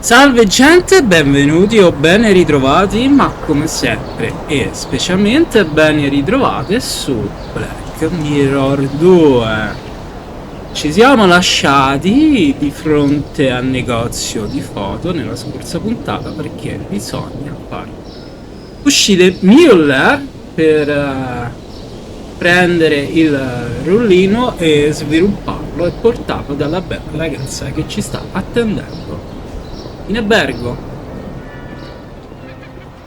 Salve gente, benvenuti o ben ritrovati, ma come sempre e specialmente ben ritrovate su Black Mirror 2. Ci siamo lasciati di fronte al negozio di foto nella scorsa puntata perché bisogna far uscire Müller per prendere il rullino e svilupparlo e portarlo dalla bella ragazza che ci sta attendendo in albergo.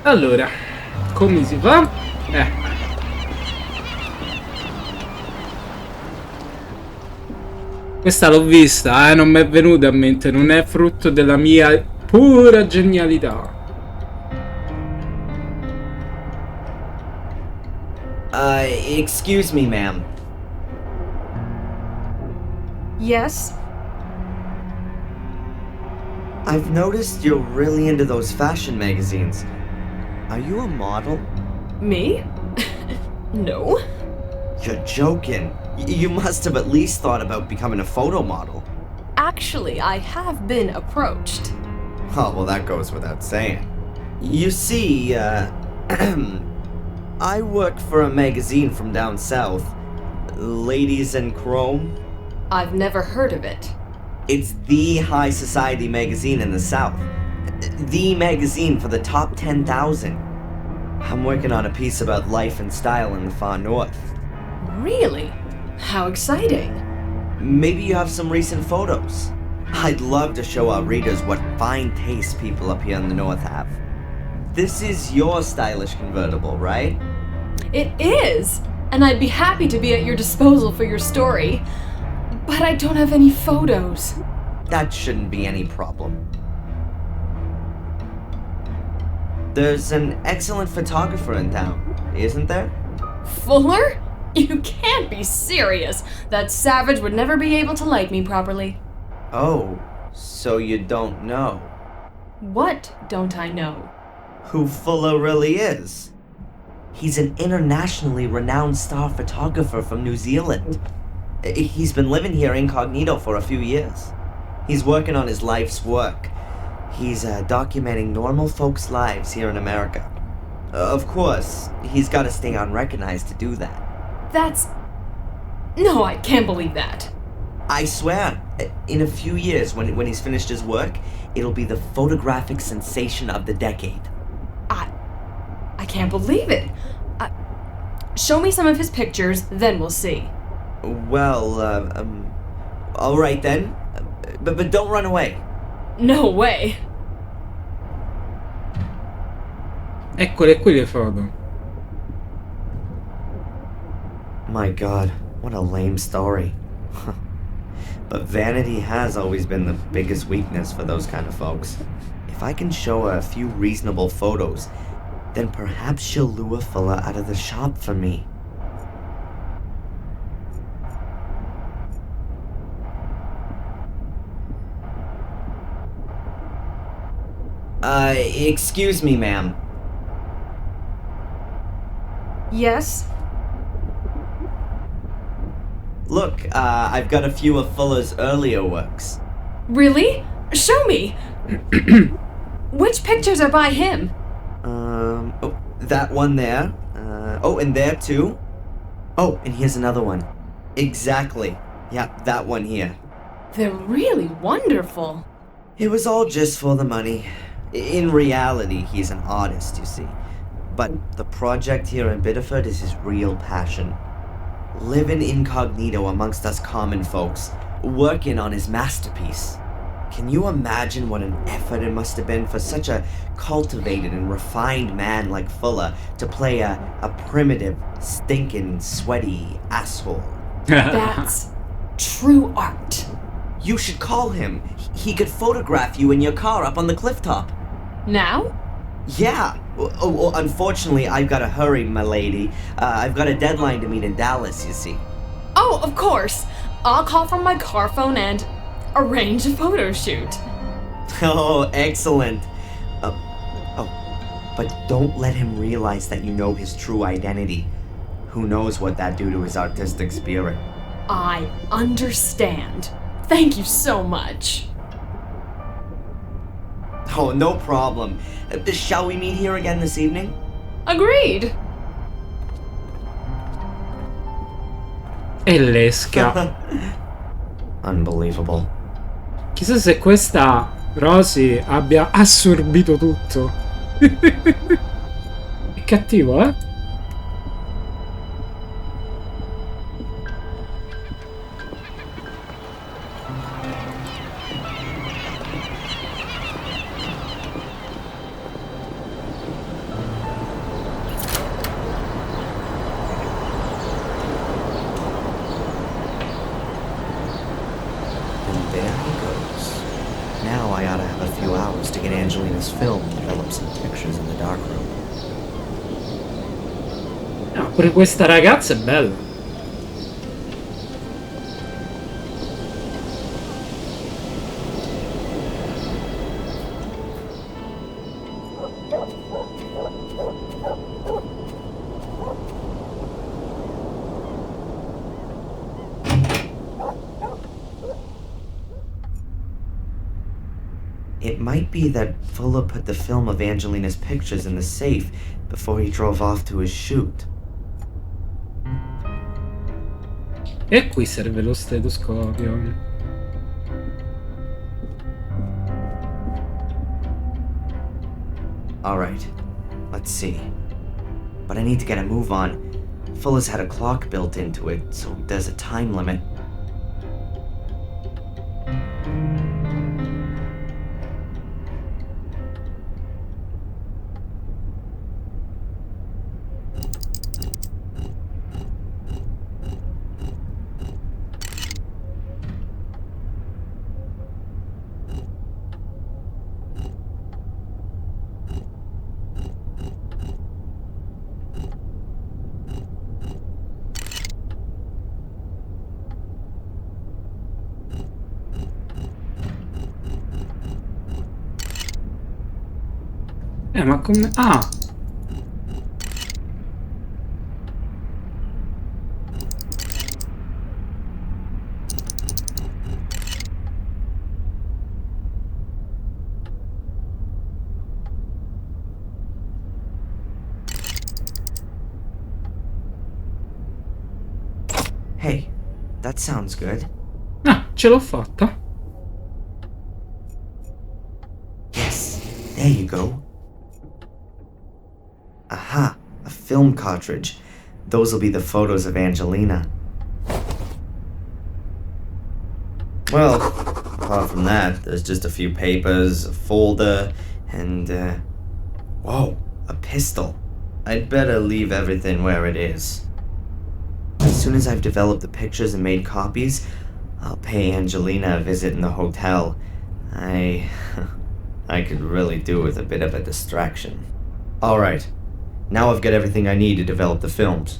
Allora, come si fa? Questa l'ho vista, non mi è venuta a mente, non è frutto della mia pura genialità. Excuse me, ma'am. Yes? I've noticed you're really into those fashion magazines. Are you a model? Me? No. You're joking. You must have at least thought about becoming a photo model. Actually, I have been approached. Oh, well, that goes without saying. You see, I work for a magazine from down south. Ladies in Chrome. I've never heard of it. It's the high society magazine in the South. The magazine for the top 10,000. I'm working on a piece about life and style in the far north. Really? How exciting. Maybe you have some recent photos. I'd love to show our readers what fine taste people up here in the north have. This is your stylish convertible, right? It is! And I'd be happy to be at your disposal for your story. But I don't have any photos. That shouldn't be any problem. There's an excellent photographer in town, isn't there? Fuller? You can't be serious. That savage would never be able to like me properly. Oh, so you don't know What don't I know? who Fuller really is? He's an internationally renowned star photographer from New Zealand. He's been living here incognito for a few years. He's working on his life's work. He's documenting normal folks' lives here in America. Of course, he's got to stay unrecognized to do that. That's... No, I can't believe that. I swear, in a few years, when he's finished his work, it'll be the photographic sensation of the decade. I can't believe it. Show me some of his pictures, then we'll see. Well, all right then. But don't run away. No way. Eccole qui le foto. My God, what a lame story. But vanity has always been the biggest weakness for those kind of folks. If I can show her a few reasonable photos, then perhaps she'll lure Fuller out of the shop for me. Excuse me, ma'am. Yes? Look, I've got a few of Fuller's earlier works. Really? Show me! Which pictures are by him? Oh, that one there. Oh, and there too. Oh, and here's another one. Exactly. Yeah, that one here. They're really wonderful. It was all just for the money. In reality, he's an artist, you see. But the project here in Biddeford is his real passion. Living incognito amongst us common folks, working on his masterpiece. Can you imagine what an effort it must have been for such a cultivated and refined man like Fuller to play a primitive, stinking, sweaty asshole? That's true art. You should call him. He could photograph you in your car up on the cliff top. Now? Yeah. Oh, unfortunately, I've got to hurry, my lady. I've got a deadline to meet in Dallas, you see. Oh, of course. I'll call from my car phone and arrange a photo shoot. Oh, excellent. But don't let him realize that you know his true identity. Who knows what that'd do to his artistic spirit. I understand. Thank you so much. Oh, no problem. Shall we meet here again this evening? Agreed! E l'esca. Unbelievable. Chissà se questa Rosy abbia assorbito tutto. È cattivo, eh? And there he goes. Now I ought to have a few hours to get Angelina's film and develop some pictures in the darkroom. No, pure questa ragazza è bella. It might be that Fuller put the film of Angelina's pictures in the safe before he drove off to his shoot. E qui serve lo stetoscopio. Alright, let's see. But I need to get a move on. Fuller's had a clock built into it, so there's a time limit. Ma come... Ah! Hey, that sounds good. Ah, ce l'ho fatta. Yes, there you go. Aha, a film cartridge. Those will be the photos of Angelina. Well, apart from that, there's just a few papers, a folder, and, whoa, a pistol. I'd better leave everything where it is. As soon as I've developed the pictures and made copies, I'll pay Angelina a visit in the hotel. I could really do with a bit of a distraction. Alright. Now I've got everything I need to develop the films.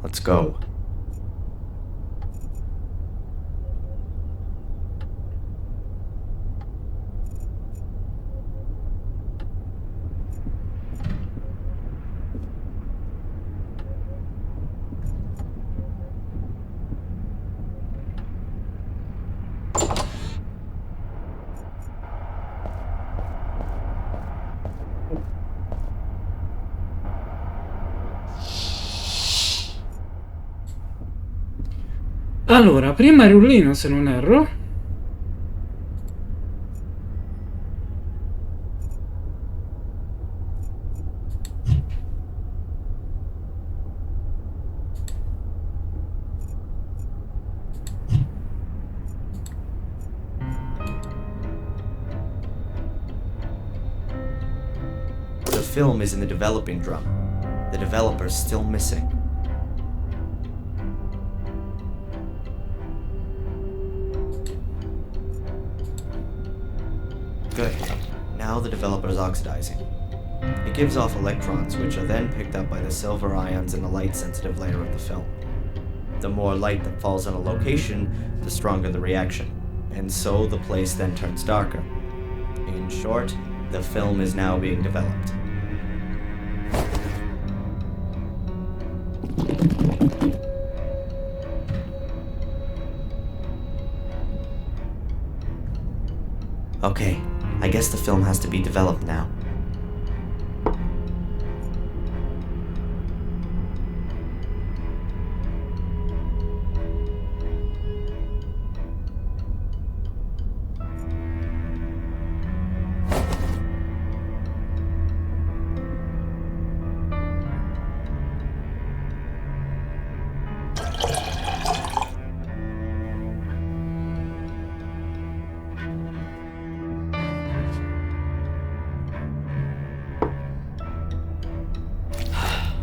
Let's go. Allora, prima rullino se non erro. The film is in the developing drum. The developer's still missing. Good. Now the developer is oxidizing. It gives off electrons, which are then picked up by the silver ions in the light-sensitive layer of the film. The more light that falls on a location, the stronger the reaction, and so the place then turns darker. In short, the film is now being developed. Okay, I guess the film has to be developed now.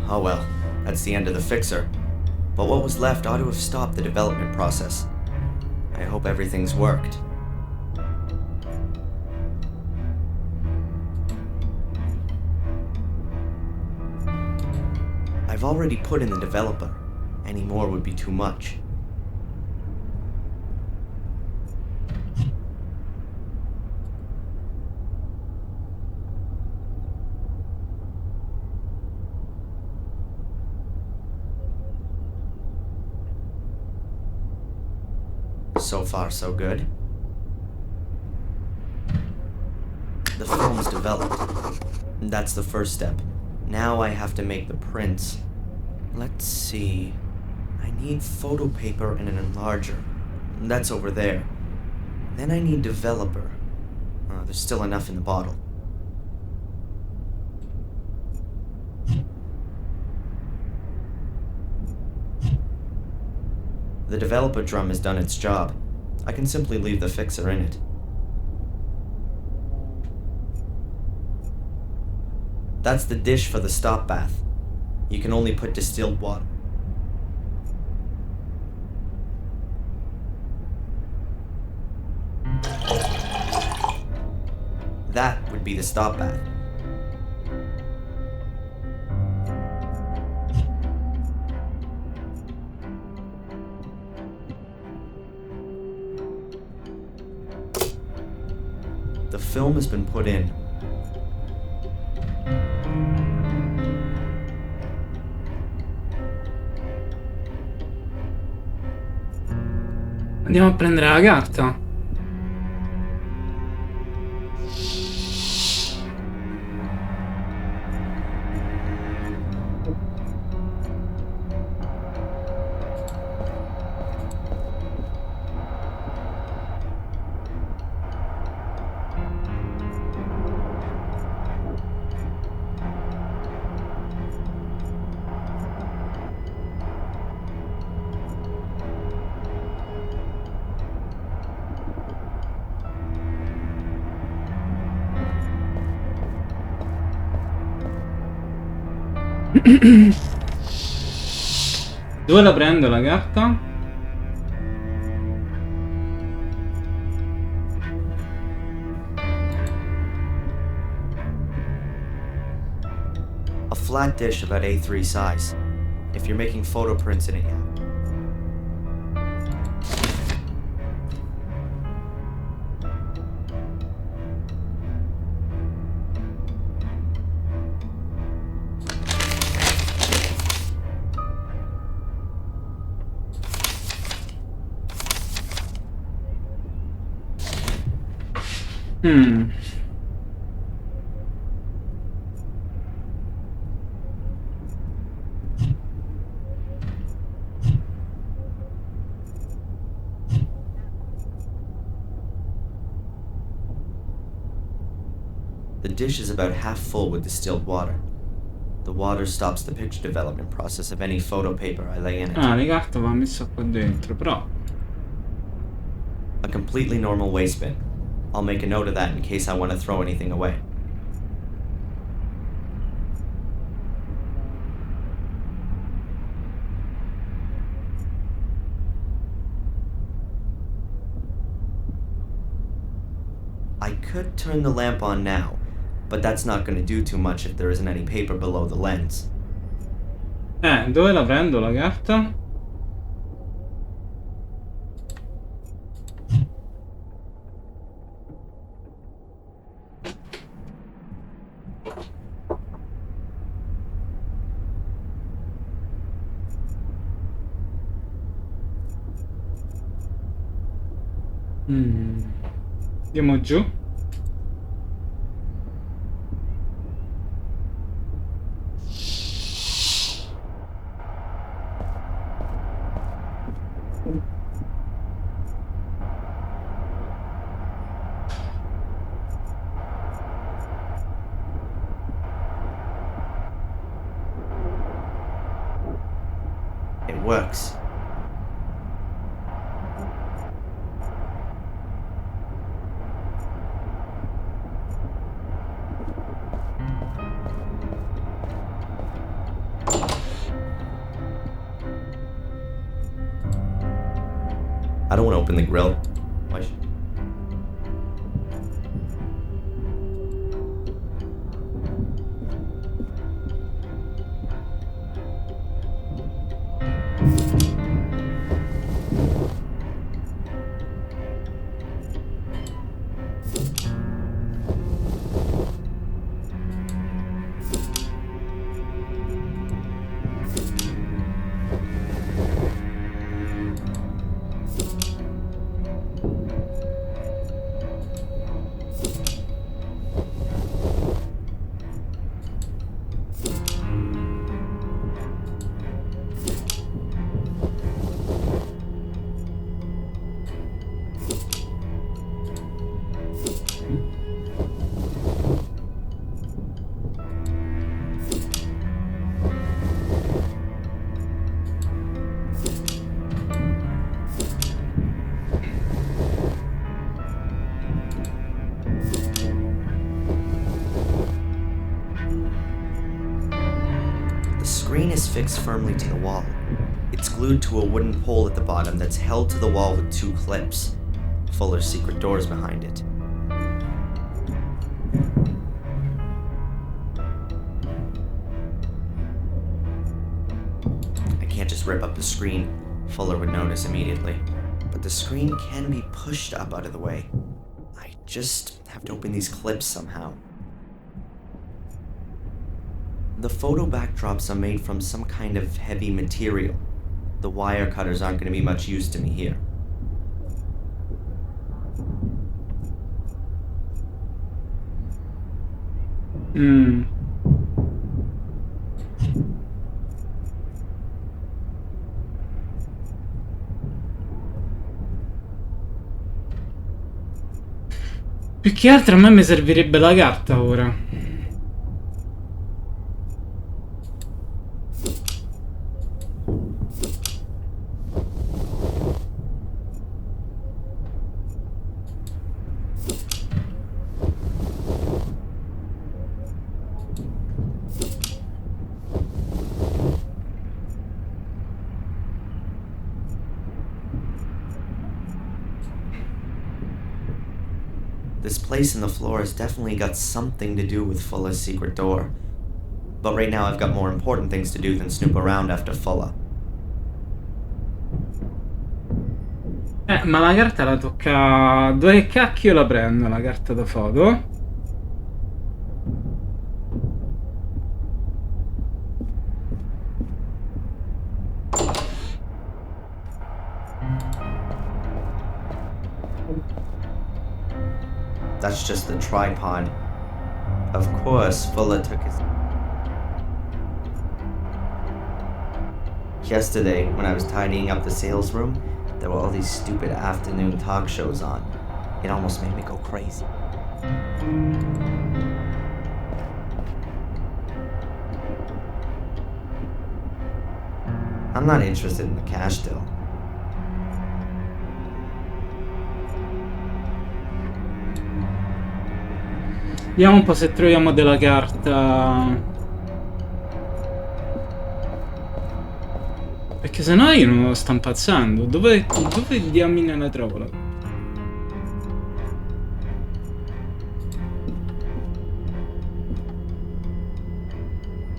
Oh well, that's the end of the fixer. But what was left ought to have stopped the development process. I hope everything's worked. I've already put in the developer. Any more would be too much. So far, so good. The film's developed. That's the first step. Now I have to make the prints. Let's see. I need photo paper and an enlarger. That's over there. Then I need developer. There's still enough in the bottle. The developer drum has done its job. I can simply leave the fixer in it. That's the dish for the stop bath. You can only put distilled water. That would be the stop bath. The film has been put in. Andiamo a prendere la carta. Dove la prendo la carta? A flat dish about A3 size. If you're making photo prints in it, yeah. The dish is about half full with distilled water. The water stops the picture development process of any photo paper I lay in it. Ah, le carte va messa qua dentro, però. A completely normal waste bin. I'll make a note of that in case I want to throw anything away. I could turn the lamp on now, but that's not going to do too much if there isn't any paper below the lens. Dove la prendo la carta? Andiamo giù. It works. I don't want to open the grill. Why should... The screen is fixed firmly to the wall. It's glued to a wooden pole at the bottom that's held to the wall with 2 clips. Fuller's secret doors behind it. I can't just rip up the screen. Fuller would notice immediately. But the screen can be pushed up out of the way. I just have to open these clips somehow. The photo backdrops are made from some kind of heavy material. The wire cutters aren't going to be much use to me here. Più che altro a me mi servirebbe la carta ora. This place in the floor has definitely got something to do with Fuller's secret door. But right now I've got more important things to do than snoop around after Fuller. Ma la carta la tocca... Dove cacchio la prendo la carta da foto? That's just the tripod. Of course, Fuller took his... Yesterday, when I was tidying up the sales room, there were all these stupid afternoon talk shows on. It almost made me go crazy. I'm not interested in the cash deal. Vediamo un po' se troviamo della carta. Perché sennò io non lo sto impazzendo. Dove diamine la trovo la carta?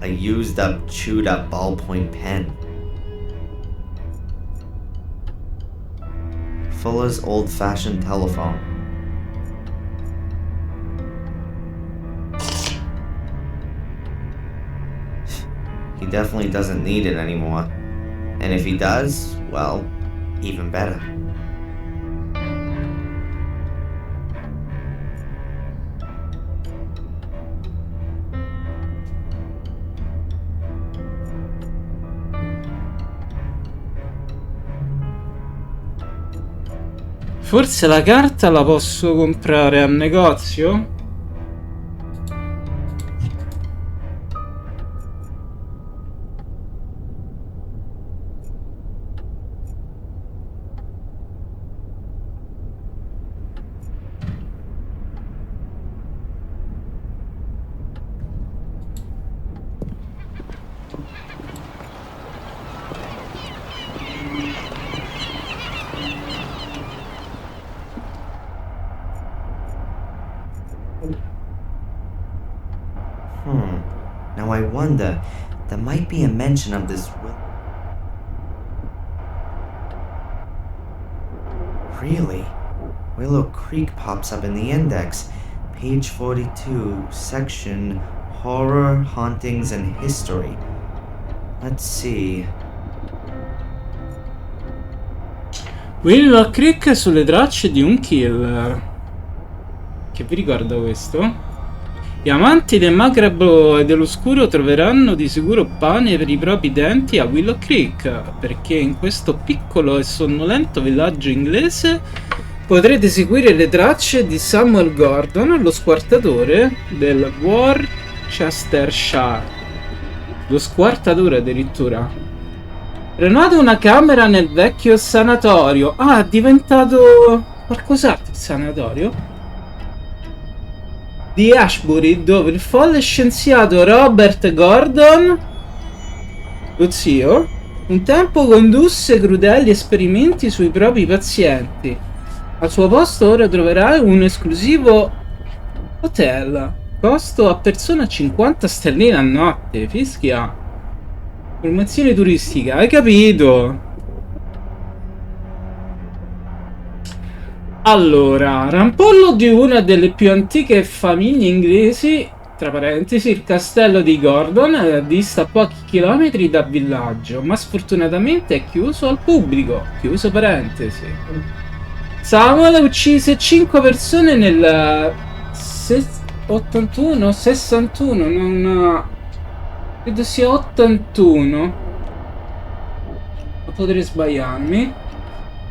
A used up, chewed up ballpoint pen. Fuller's old-fashioned telephone. He definitely doesn't need it anymore. And if he does, well, even better. Forse la carta la posso comprare al negozio? Now I wonder, there might be a mention of this Really? Willow Creek pops up in the index. Page 42, section Horror, Hauntings, and History. Let's see. Willow Creek sulle tracce di un killer. Che vi ricorda questo? Gli amanti del macabro e dell'oscuro troveranno di sicuro pane per i propri denti a Willow Creek, perché in questo piccolo e sonnolento villaggio inglese potrete seguire le tracce di Samuel Gordon, lo squartatore del Worcestershire. Lo squartatore addirittura. Prenota una camera nel vecchio sanatorio. Ah, è diventato qualcos'altro il sanatorio? Di Ashbury, dove il folle scienziato Robert Gordon, lo zio, un tempo condusse crudeli esperimenti sui propri pazienti. Al suo posto ora troverai un esclusivo hotel, costo a persona 50 sterline a notte. Fischia. Formazione turistica, hai capito? Allora, rampollo di una delle più antiche famiglie inglesi, tra parentesi, il castello di Gordon dista pochi chilometri dal villaggio, ma sfortunatamente è chiuso al pubblico, chiuso parentesi. Samuel uccise 5 persone nel 81, 61, non credo sia 81, ma potrei sbagliarmi.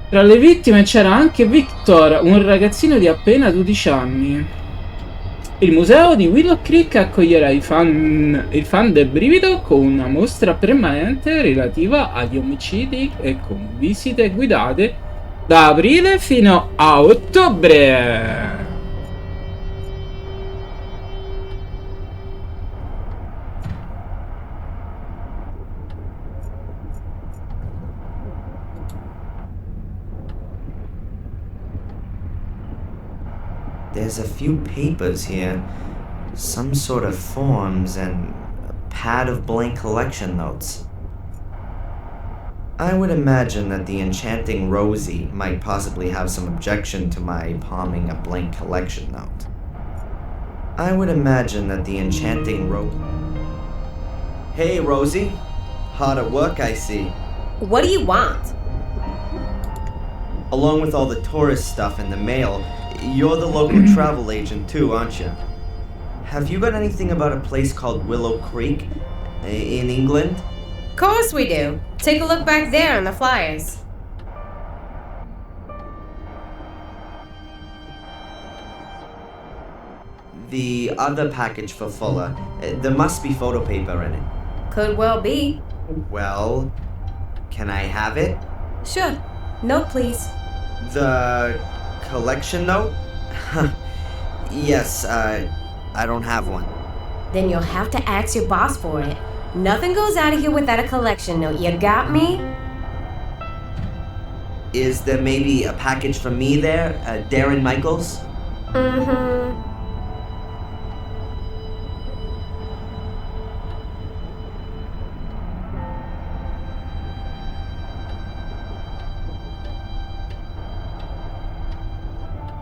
Tra le vittime c'era anche Victor, un ragazzino di appena 12 anni. Il museo di Willow Creek accoglierà i fan del brivido con una mostra permanente relativa agli omicidi e con visite guidate da aprile fino a ottobre. There's a few papers here, some sort of forms, and a pad of blank collection notes. I would imagine that the enchanting Rosie might possibly have some objection to my palming a blank collection note. I would imagine that the enchanting Hey, Rosie. Hard at work, I see. What do you want? Along with all the tourist stuff in the mail, you're the local travel agent too, aren't you? Have you got anything about a place called Willow Creek in England? Of course we do. Take a look back there on the flyers. The other package for Fuller, there must be photo paper in it. Could well be. Well, can I have it? Sure. Note, please. The collection note? Yes, I don't have one. Then you'll have to ask your boss for it. Nothing goes out of here without a collection note. You got me? Is there maybe a package for me there, Darren Michaels? Mm-hmm.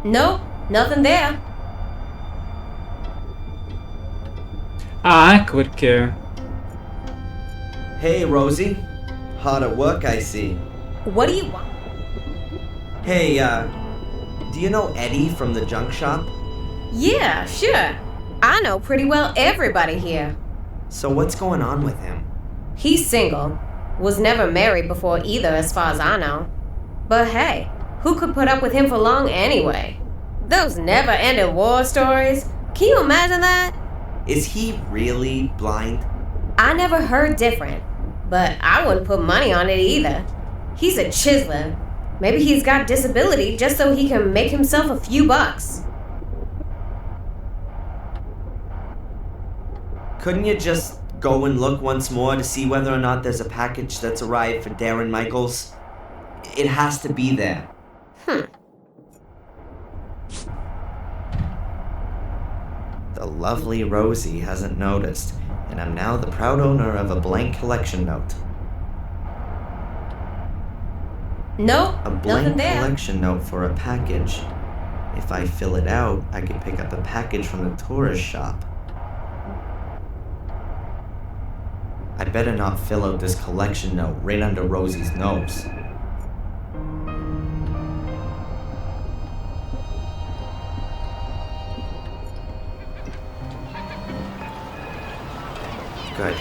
Nope, nothing there. Ah, ecco perché. Hey, Rosie. Hard at work, I see. What do you want? Hey, do you know Eddie from the junk shop? Yeah, sure. I know pretty well everybody here. So what's going on with him? He's single. Was never married before either, as far as I know. But hey, Who could put up with him for long anyway? Those never-ending war stories. Can you imagine that? Is he really blind? I never heard different, but I wouldn't put money on it either. He's a chiseler. Maybe he's got disability just so he can make himself a few bucks. Couldn't you just go and look once more to see whether or not there's a package that's arrived for Darren Michaels? It has to be there. The lovely Rosie hasn't noticed, and I'm now the proud owner of a blank collection note. Nope, A nothing blank there. collection note for a package. If I fill it out, I could pick up a package from the tourist shop. I better not fill out this collection note right under Rosie's nose. Good.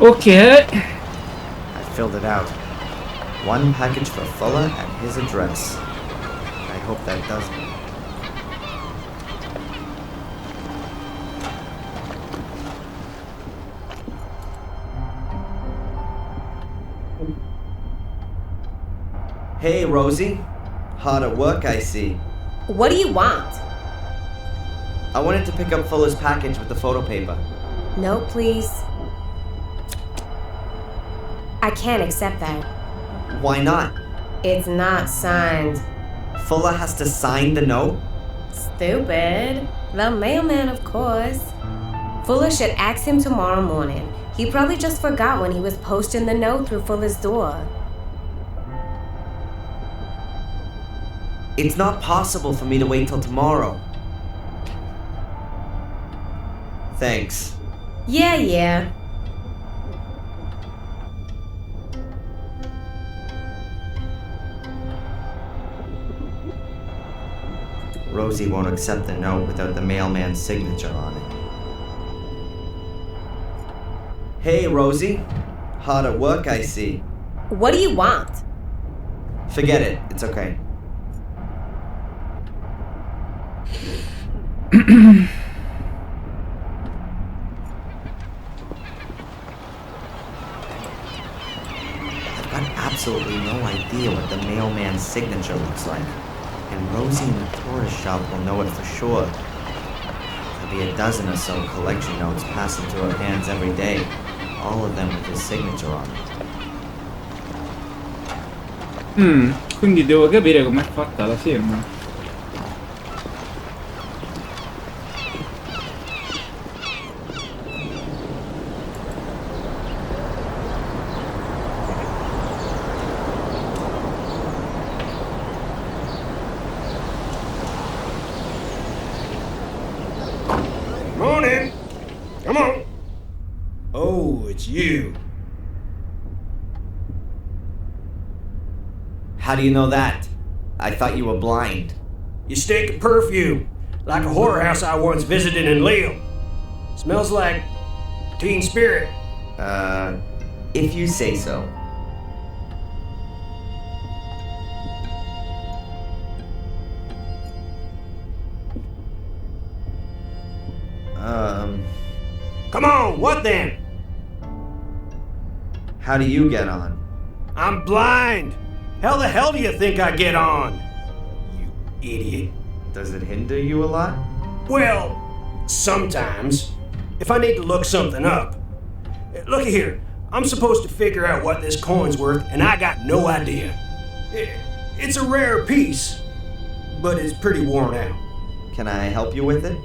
Ok. I filled it out. One package for Fuller at his address. I hope that does it. Hey, Rosie. Hard at work, I see. What do you want? I wanted to pick up Fuller's package with the photo paper. No, please. I can't accept that. Why not? It's not signed. Fuller has to sign the note? Stupid. The mailman, of course. Fuller should ask him tomorrow morning. He probably just forgot when he was posting the note through Fuller's door. It's not possible for me to wait till tomorrow. Thanks. Yeah. Rosie won't accept the note without the mailman's signature on it. Hey, Rosie. Hard at work, I see. What do you want? Forget it. It's okay. I've got absolutely no idea what the mailman's signature looks like. And Rosie in the tourist shop will know it for sure. There'll be a dozen or so collection notes passing through her hands every day, all of them with his signature on it. Quindi devo capire com'è fatta la firma. Morning. Come on. Oh, it's you. How do you know that? I thought you were blind. You stink of perfume, like a whorehouse I once visited in Lille. Smells like teen spirit. If you say so. Come on, what then? How do you get on? I'm blind. How the hell do you think I get on? You idiot. Does it hinder you a lot? Well, sometimes. If I need to look something up. Looky here. I'm supposed to figure out what this coin's worth, and I got no idea. It's a rare piece, but it's pretty worn out. Can I help you with it?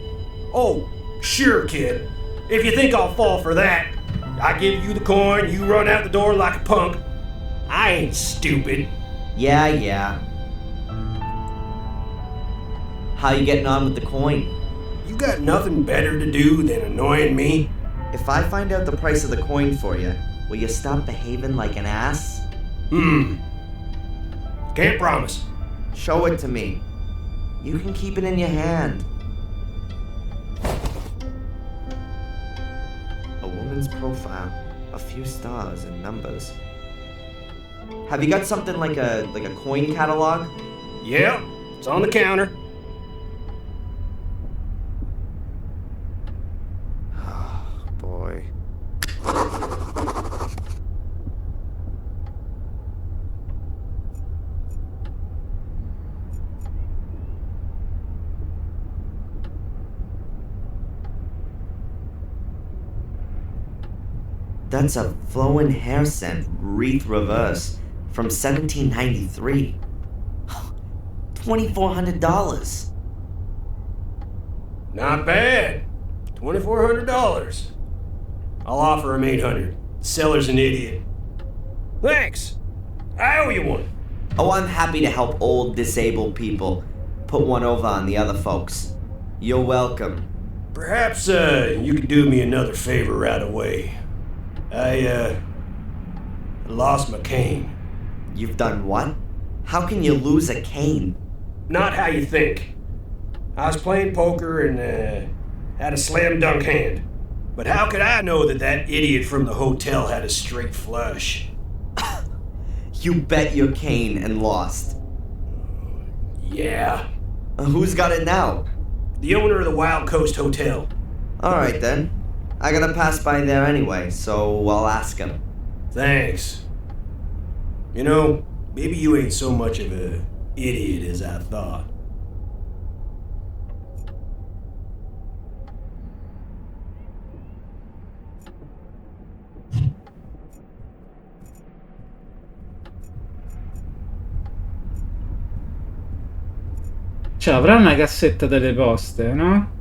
Oh, sure, kid. If you think I'll fall for that, I give you the coin, you run out the door like a punk. I ain't stupid. Yeah. How you getting on with the coin? You got nothing better to do than annoying me? If I find out the price of the coin for you, will you stop behaving like an ass? Can't promise. Show it to me. You can keep it in your hand. A woman's profile. A few stars and numbers. Have you got something like a coin catalog? Yeah, it's on the counter. Oh, boy. That's a flowing hair scent, wreath reverse, from 1793. $2,400. Not bad. $2,400. I'll offer him $800. Seller's an idiot. Thanks. I owe you one. Oh, I'm happy to help old disabled people. Put one over on the other folks. You're welcome. Perhaps you could do me another favor right away. I lost my cane. You've done what? How can you lose a cane? Not how you think. I was playing poker and had a slam dunk hand. But how could I know that idiot from the hotel had a straight flush? You bet your cane and lost. Yeah. Who's got it now? The owner of the Wild Coast Hotel. Alright then. I gotta pass by there anyway, so I'll ask him. Thanks. You know, maybe you ain't so much of a idiot as I thought. Cioè, avrà una cassetta delle poste, no?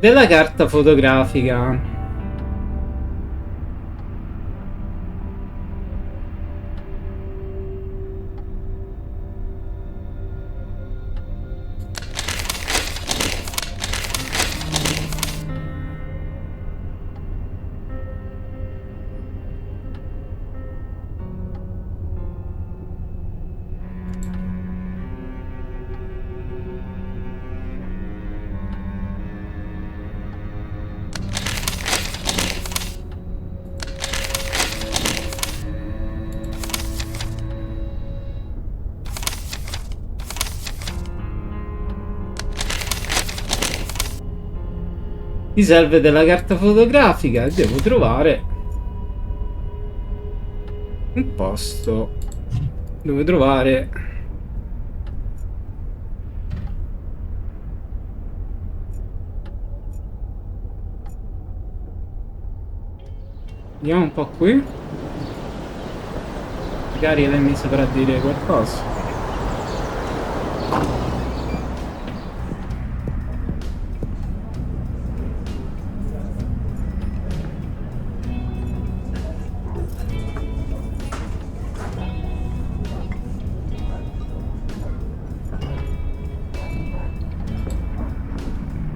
Della carta fotografica. Mi serve della carta fotografica e devo trovare un posto dove trovare vediamo un po' qui, magari lei mi saprà dire qualcosa.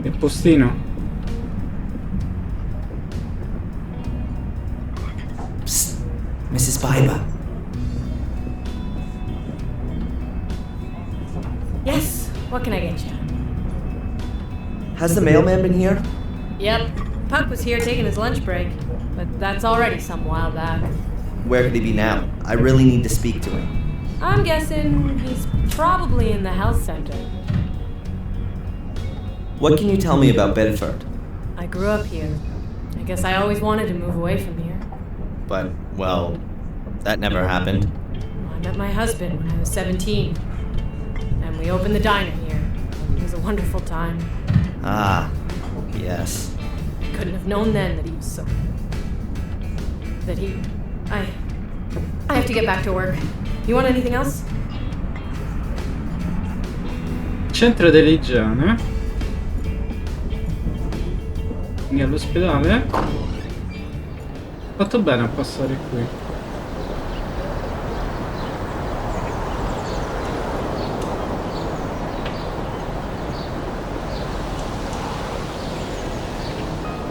Il postino. Psst, Mrs. Piper. Yes, what can I get you? Has the mailman been here? Yep, Puck was here taking his lunch break, but that's already some while back. Where could he be now? I really need to speak to him. I'm guessing he's probably in the health center. What can you tell me about Bedford? I grew up here. I guess I always wanted to move away from here. But, well, that never happened. I met my husband when I was 17, and we opened the diner here. It was a wonderful time. Ah, yes. I couldn't have known then that he was so... I have to get back to work. You want anything else? Centro dell'igiene. Quindi all'ospedale. Fatto bene a passare qui.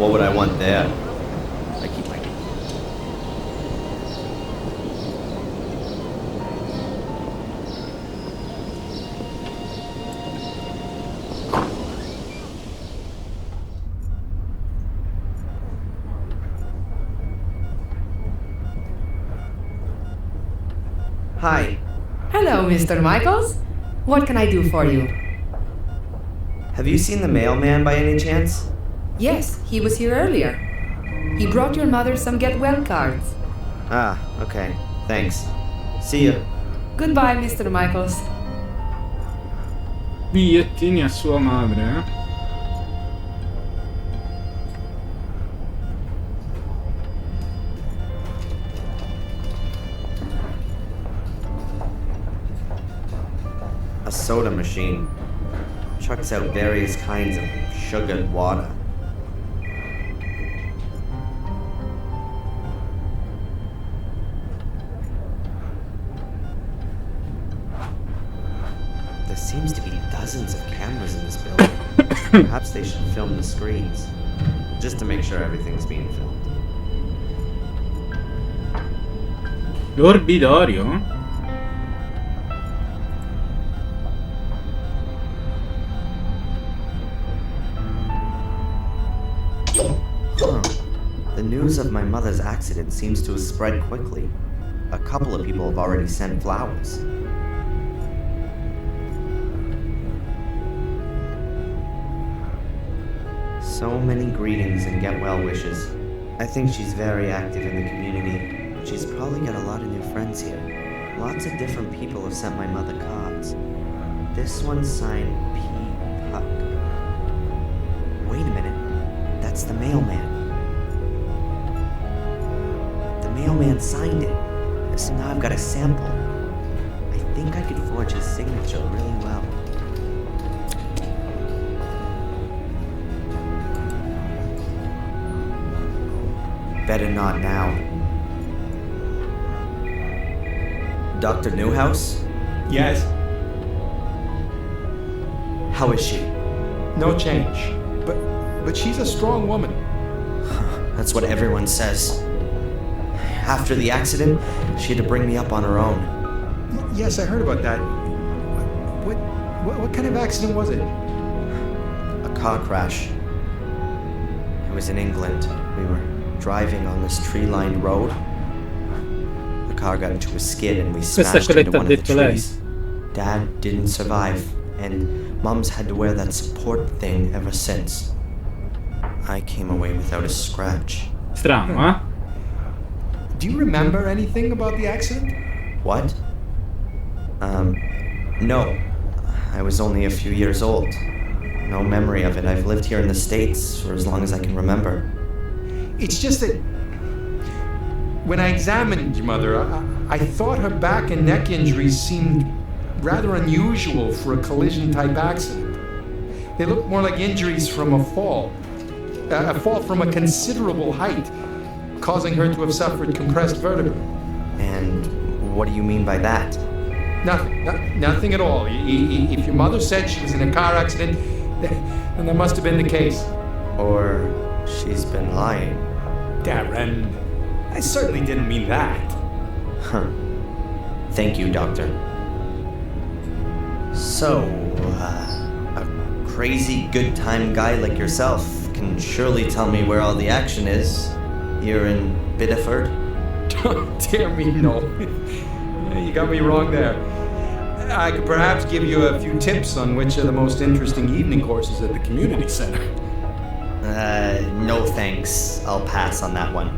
What would I want there? I keep my... Hi. Hello, Mr. Michaels. What can I do for you? Have you seen the mailman by any chance? Yes, he was here earlier. He brought your mother some get well cards. Ah, okay. Thanks. See ya. Goodbye, Mr. Michaels. Bigliettini a sua madre, eh? A soda machine. Chucks out various kinds of sugared water. There seems to be dozens of cameras in this building. Perhaps they should film the screens, just to make sure everything's being filmed. L'orbidorio? The news of my mother's accident seems to have spread quickly. A couple of people have already sent flowers. So many greetings and get well wishes. I think she's very active in the community. She's probably got a lot of new friends here. Lots of different people have sent my mother cards. This one's signed P. Puck. Wait a minute. That's the mailman. The mailman signed it. So now I've got a sample. I think I could forge his signature really well. Better not now. Dr. Newhouse? Yes, How is she? no change. But she's a strong woman. That's what everyone says. After the accident, she had to bring me up on her own. Yes, I heard about that. What kind of accident was it? A car crash. It was in England. We were driving on this tree-lined road. The car got into a skid and we smashed into one of the trees. Dad didn't survive, and Mom's had to wear that support thing ever since. I came away without a scratch. Strano, eh? Do you remember anything about the accident? What? No. I was only a few years old. No memory of it. I've lived here in the States for as long as I can remember. It's just that when I examined your mother, I thought her back and neck injuries seemed rather unusual for a collision-type accident. They looked more like injuries from a fall from a considerable height, causing her to have suffered compressed vertebrae. And what do you mean by that? Nothing at all. If your mother said she was in a car accident, then that must have been the case. Or she's been lying. Darren, I certainly didn't mean that. Huh. Thank you, Doctor. So, a crazy good time guy like yourself can surely tell me where all the action is. Here in Biddeford? Dear me, no. You got me wrong there. I could perhaps give you a few tips on which are the most interesting evening courses at the community center. No thanks. I'll pass on that one.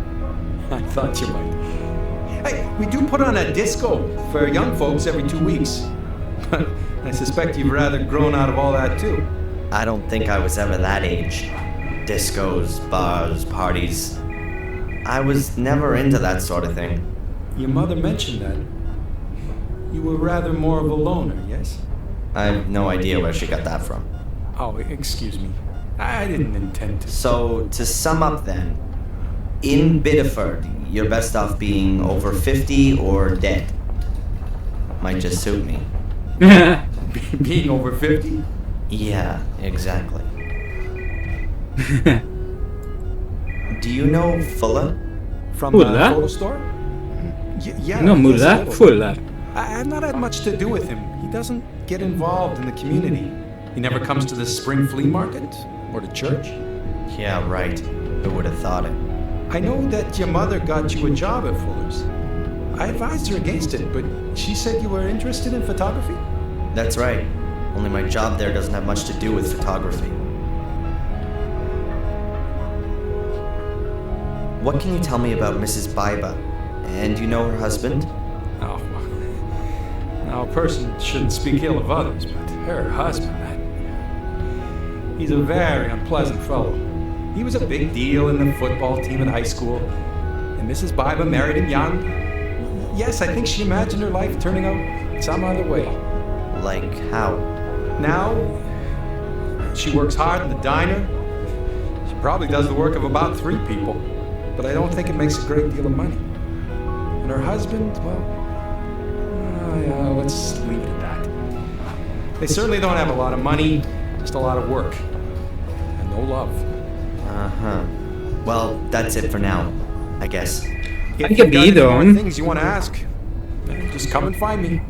I thought you might. Hey, we do put on a disco for young folks every 2 weeks. But I suspect you've rather grown out of all that too. I don't think I was ever that age. Discos, bars, parties. I was never into that sort of thing. Your mother mentioned that. You were rather more of a loner, yes? I have no idea where she got that from. Oh, excuse me. I didn't intend to. So, to sum up then, in Biddeford, you're best off being over 50 or dead. Might just suit me. Being over 50? Yeah, exactly. Do you know Fuller? From the Fuller? photo store? Yeah. No, yes, a Muller, little. Fuller. I've not had much to do with him. He doesn't get involved in the community. He never comes to the spring flea market or to church. Yeah, right. Who would have thought it? I know that your mother got you a job at Fuller's. I advised her against it, but she said you were interested in photography? That's right. Only my job there doesn't have much to do with photography. What can you tell me about Mrs. Biba? And you know her husband? Oh, now a person shouldn't speak ill of others, but her husband, he's a very unpleasant fellow. He was a big deal in the football team in high school, and Mrs. Biba married him young. Yes, I think she imagined her life turning out some other way. Like how? Now, she works hard in the diner. She probably does the work of about 3 people, but I don't think it makes a great deal of money. And her husband, well, yeah, let's leave it at that. They certainly don't have a lot of money, just a lot of work. And no love. Uh-huh. Well, that's it for now, I guess. If I you've could got be any more done. things you want to ask, just come and find me.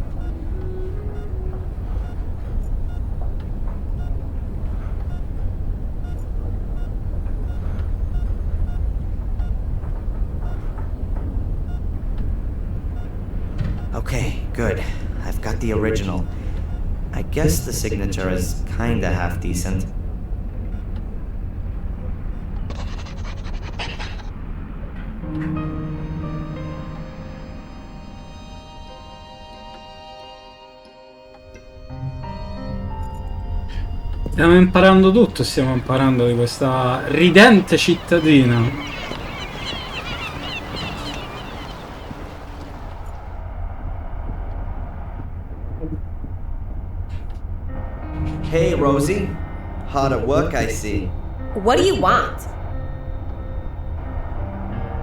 Okay, good. I've got the original. I guess the signature is kinda half decent. Stiamo imparando tutto, stiamo imparando di questa ridente cittadina. Hey, Rosie. Hard at work, I see. What do you want?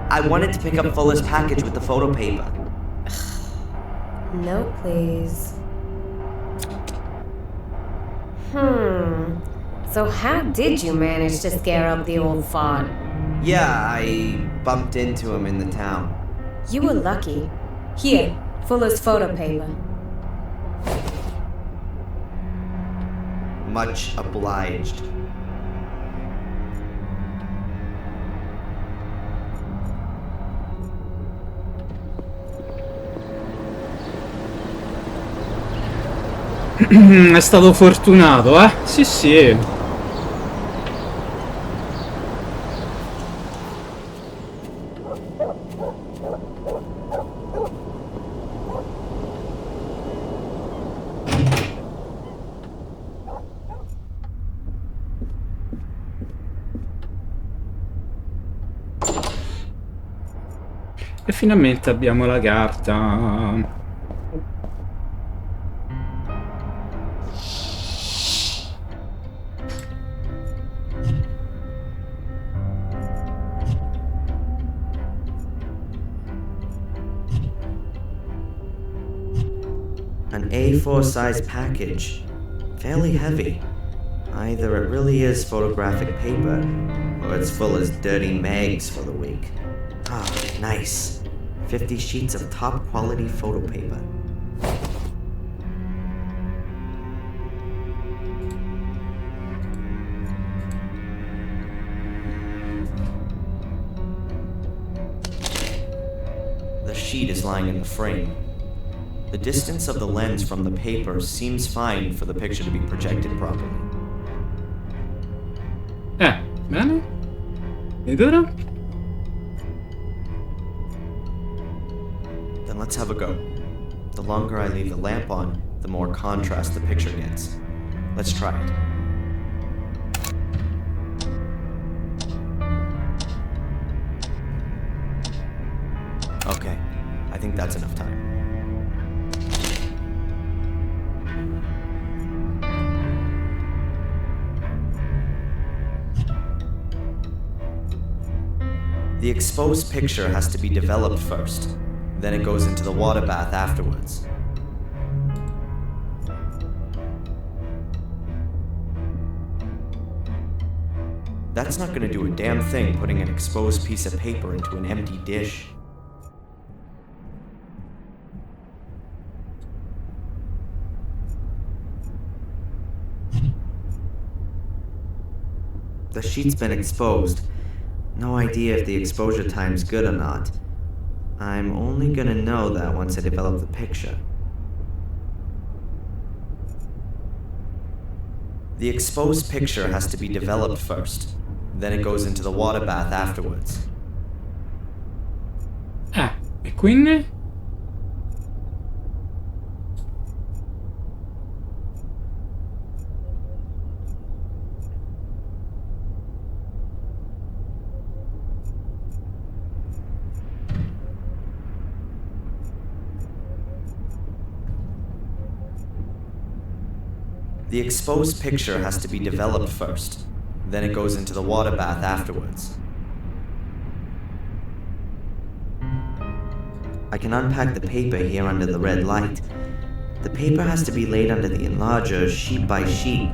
I wanted to pick up Fuller's package with the photo paper. No, please. So how did you manage to scare up the old fart? Yeah, I bumped into him in the town. You were lucky. Here, Fuller's photo paper. Much obliged. È stato fortunato, eh? Sì, sì. E finalmente abbiamo la carta. An A4 size package. Fairly heavy. Either it really is photographic paper, or it's full as dirty mags for the week. Ah, nice. 50 sheets of top quality photo paper. The sheet is lying in the frame. The distance of the lens from the paper seems fine for the picture to be projected properly. Bene. Ed ora? Then let's have a go. The longer I leave the lamp on, the more contrast the picture gets. Let's try it. Okay, I think that's enough time. The exposed picture has to be developed first. Then it goes into the water bath afterwards. That's not gonna do a damn thing putting an exposed piece of paper into an empty dish. The sheet's been exposed. No idea if the exposure time's good or not. I'm only gonna know that once I develop the picture. The exposed picture has to be developed first. Then it goes into the water bath afterwards. E quindi? The exposed picture has to be developed first. Then it goes into the water bath afterwards. I can unpack the paper here under the red light. The paper has to be laid under the enlarger sheet by sheet,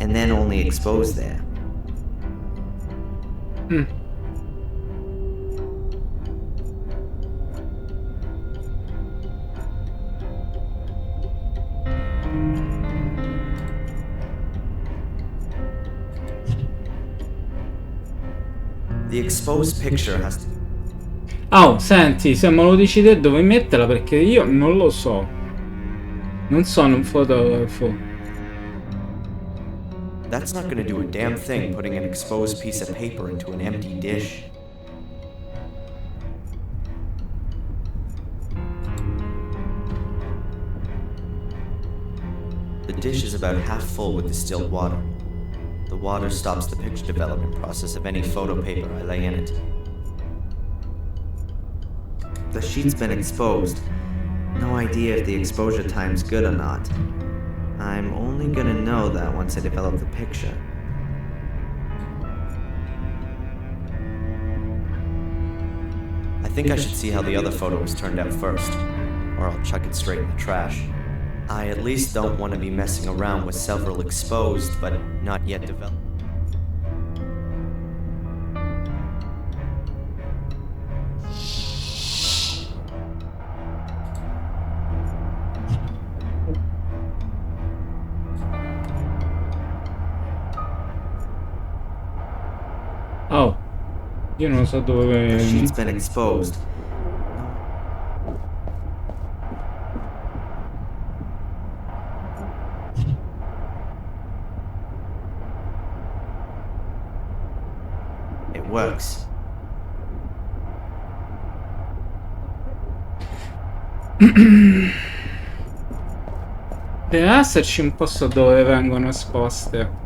and then only exposed there. The exposed picture has to... Oh, senti, se me lo dici te dove metterla, perché io non lo so. Non sono un fotografo. That's not gonna do a damn thing putting an exposed piece of paper into an empty dish. The dish is about half full with distilled water. The water stops the picture development process of any photo paper I lay in it. The sheet's been exposed. No idea if the exposure time's good or not. I'm only gonna know that once I develop the picture. I think I should see how the other photo was turned out first, or I'll chuck it straight in the trash. I at least don't want to be messing around with several exposed but not yet developed. Oh, io non so The dove... sheet's been exposed. It works. Deve esserci un posto dove vengono esposte.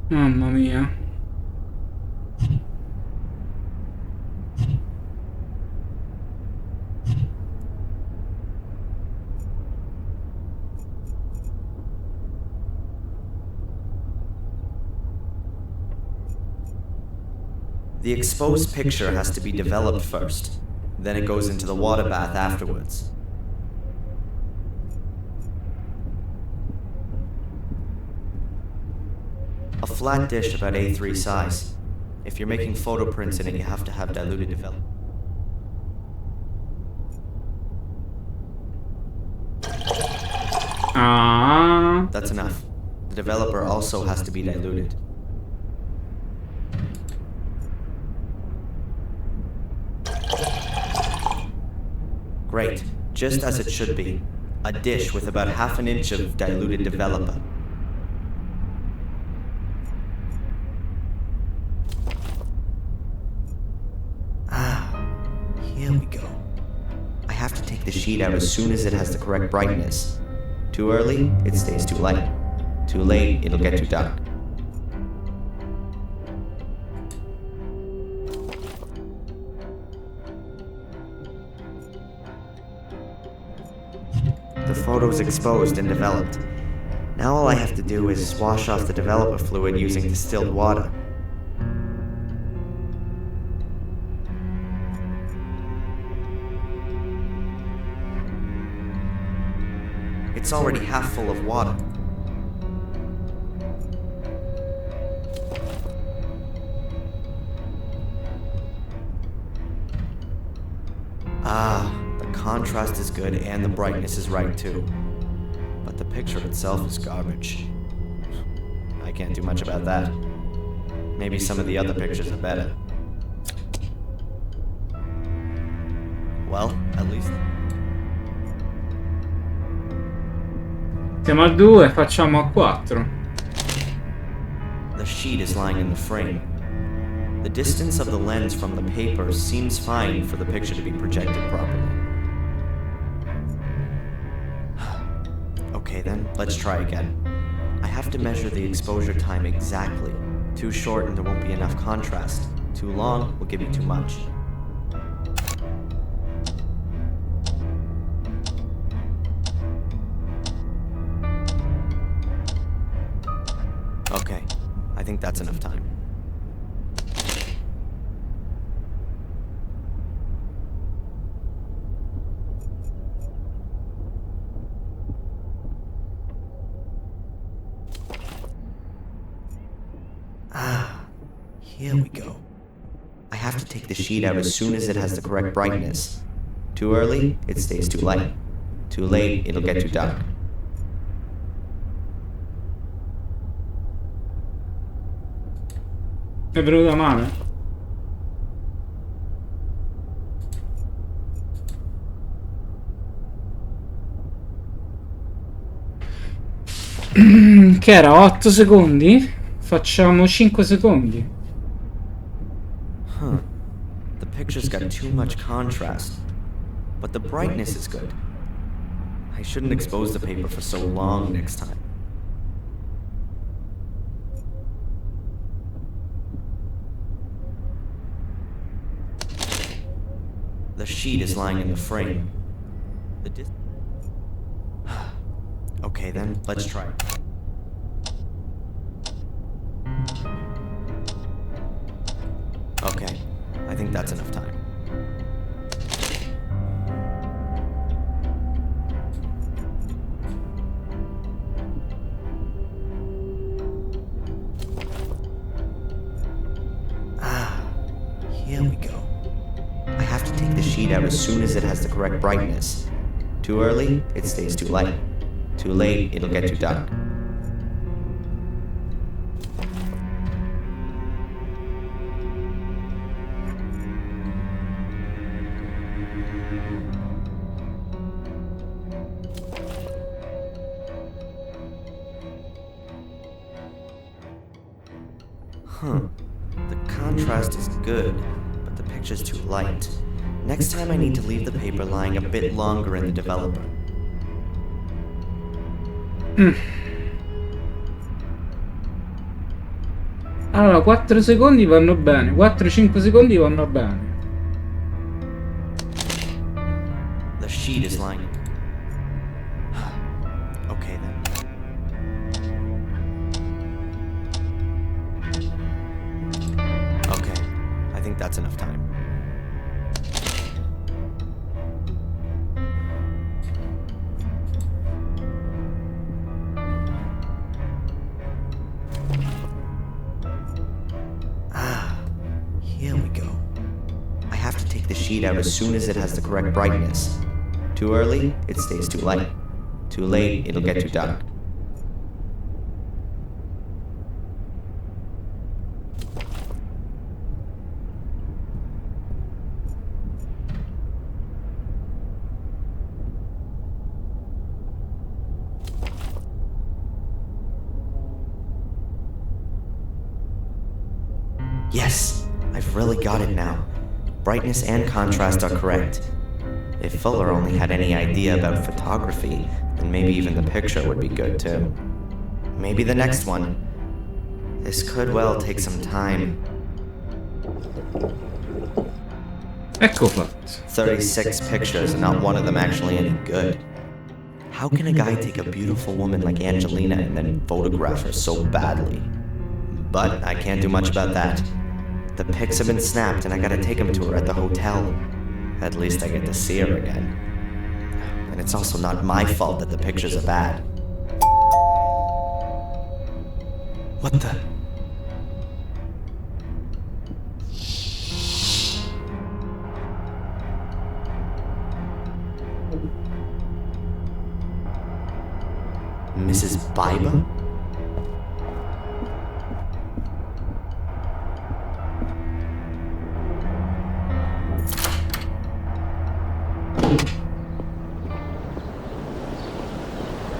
Mamma mia. The exposed picture has to be developed first. Then it goes into the water bath afterwards. A flat dish about A3 size. If you're making photo prints in it, you have to have diluted development. Ah. That's enough. The developer also has to be diluted. Great, just as it should be. A dish with about half an inch of diluted developer. Here we go. I have to take the sheet out as soon as it has the correct brightness. Too early, it stays too light. Too late, it'll get too dark. The photo's exposed and developed. Now all I have to do is wash off the developer fluid using distilled water. It's already half full of water. Ah, the contrast is good and the brightness is right too. But the picture itself is garbage. I can't do much about that. Maybe some of the other pictures are better. Well, at least... Siamo a 2, facciamo a 4. The sheet is lying in the frame. The distance of the lens from the paper seems fine for the picture to be projected properly. Okay then, let's try again. I have to measure the exposure time exactly. Too short and there won't be enough contrast. Too long will give you too much. Okay, I think that's enough time. Here we go. I have to take the sheet out as soon as it has the correct brightness. Too early, it stays too light. Too late, it'll get too dark. È venuta male? Che era 8 secondi? Facciamo 5 secondi. Huh. The picture's got too much contrast. But the brightness is good. I shouldn't expose the paper for so long next time. The sheet is lying in the frame. Okay then, let's try it. Okay, I think that's enough time. Here we go. I have to take the sheet out as soon as it has the correct brightness. Too early, it stays too light. Too late, it'll get too dark. Huh. The contrast is good, but the picture's too light. Next time I need to leave the paper lying a bit longer in the developer. Allora, 4 secondi vanno bene, 4-5 secondi vanno bene. The sheet is lying. Okay then. Okay, I think that's enough time. Here we go. I have to take the sheet out as soon as it has the correct brightness. Too early, it stays too light. Too late, it'll get too dark. Yes, I've really got it now. Brightness and contrast are correct. If Fuller only had any idea about photography, then maybe even the picture would be good too. Maybe the next one. This could well take some time. Ecco fatto. 36 pictures and not one of them actually any good. How can a guy take a beautiful woman like Angelina and then photograph her so badly? But I can't do much about that. The pics have been snapped and I gotta take them to her at the hotel. At least I get to see her again. And it's also not my fault that the pictures are bad. What the? Mrs. Biber?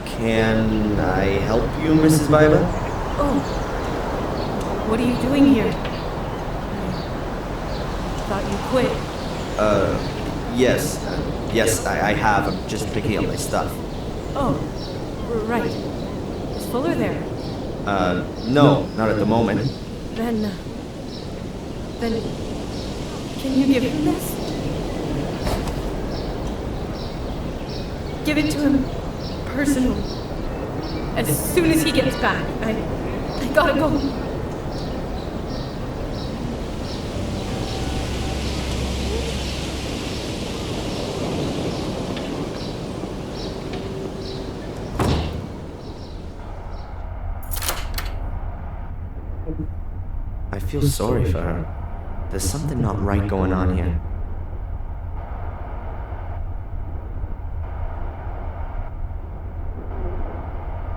Can I help you, Mrs. Biber? Oh. What are you doing here? I thought you quit. Yes. Yes, I have. I'm just picking up my stuff. Oh. Right. Is Fuller there? No, not at the moment. Then can you give him this? Give it to him personally. As soon as he gets back. I gotta go. I feel sorry for her. There's something not right going on here.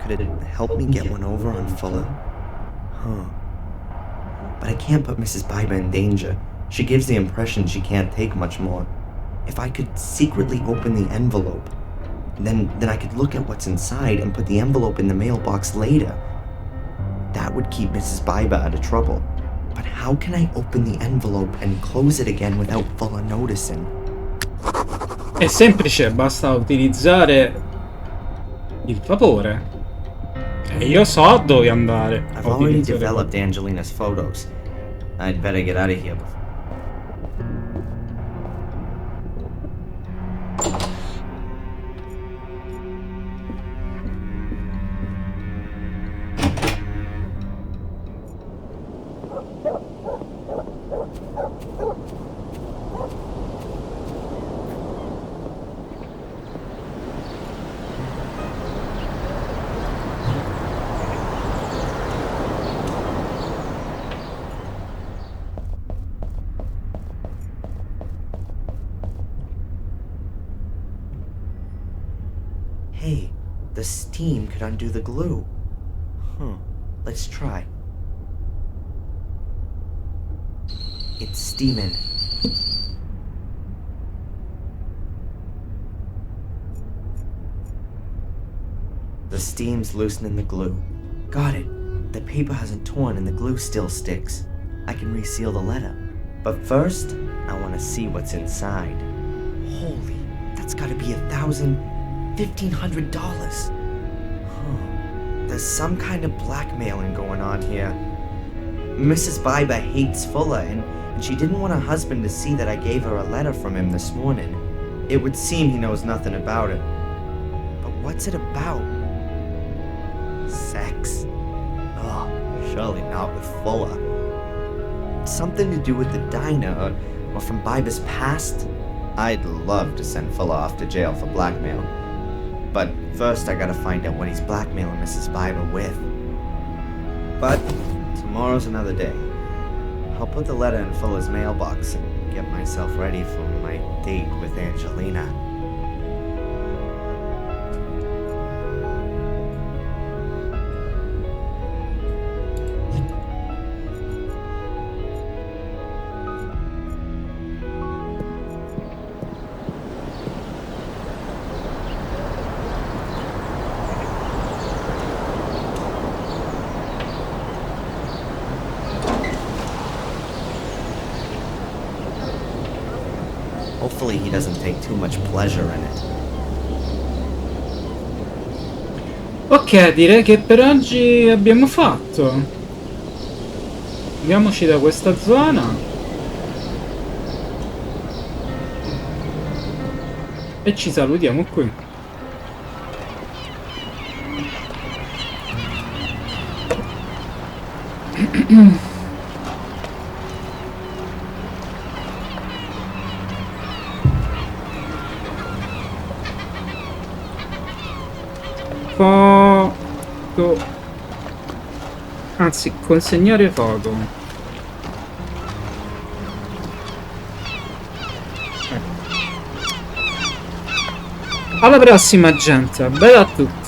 Could it help me get one over on Fuller? Huh. But I can't put Mrs. Biber in danger. She gives the impression she can't take much more. If I could secretly open the envelope, then I could look at what's inside and put the envelope in the mailbox later. That would keep Mrs. Biber out of trouble. But how can I open the envelope and close it again without Fuller noticing? È semplice, basta utilizzare il vapore. E io so dove andare. I've already developed Angelina's photos. I'd better get out of here before. Hey, the steam could undo the glue. Huh, let's try. It's steaming. The steam's loosening the glue. Got it. The paper hasn't torn and the glue still sticks. I can reseal the letter. But first, I want to see what's inside. Holy, that's gotta be $1,500. Huh. There's some kind of blackmailing going on here. Mrs. Biber hates Fuller, and she didn't want her husband to see that I gave her a letter from him this morning. It would seem he knows nothing about it. But what's it about? Sex? Oh, surely not with Fuller. Something to do with the diner, or from Biber's past? I'd love to send Fuller off to jail for blackmail. But first I gotta find out what he's blackmailing Mrs. Biber with. But tomorrow's another day. I'll put the letter in Fuller's mailbox and get myself ready for my date with Angelina. Hopefully he doesn't take too much pleasure in it. Ok, direi che per oggi abbiamo fatto. Andiamoci da questa zona. E ci salutiamo qui. Foto. Anzi, consegnare foto. Alla prossima, gente. Bella a tutti.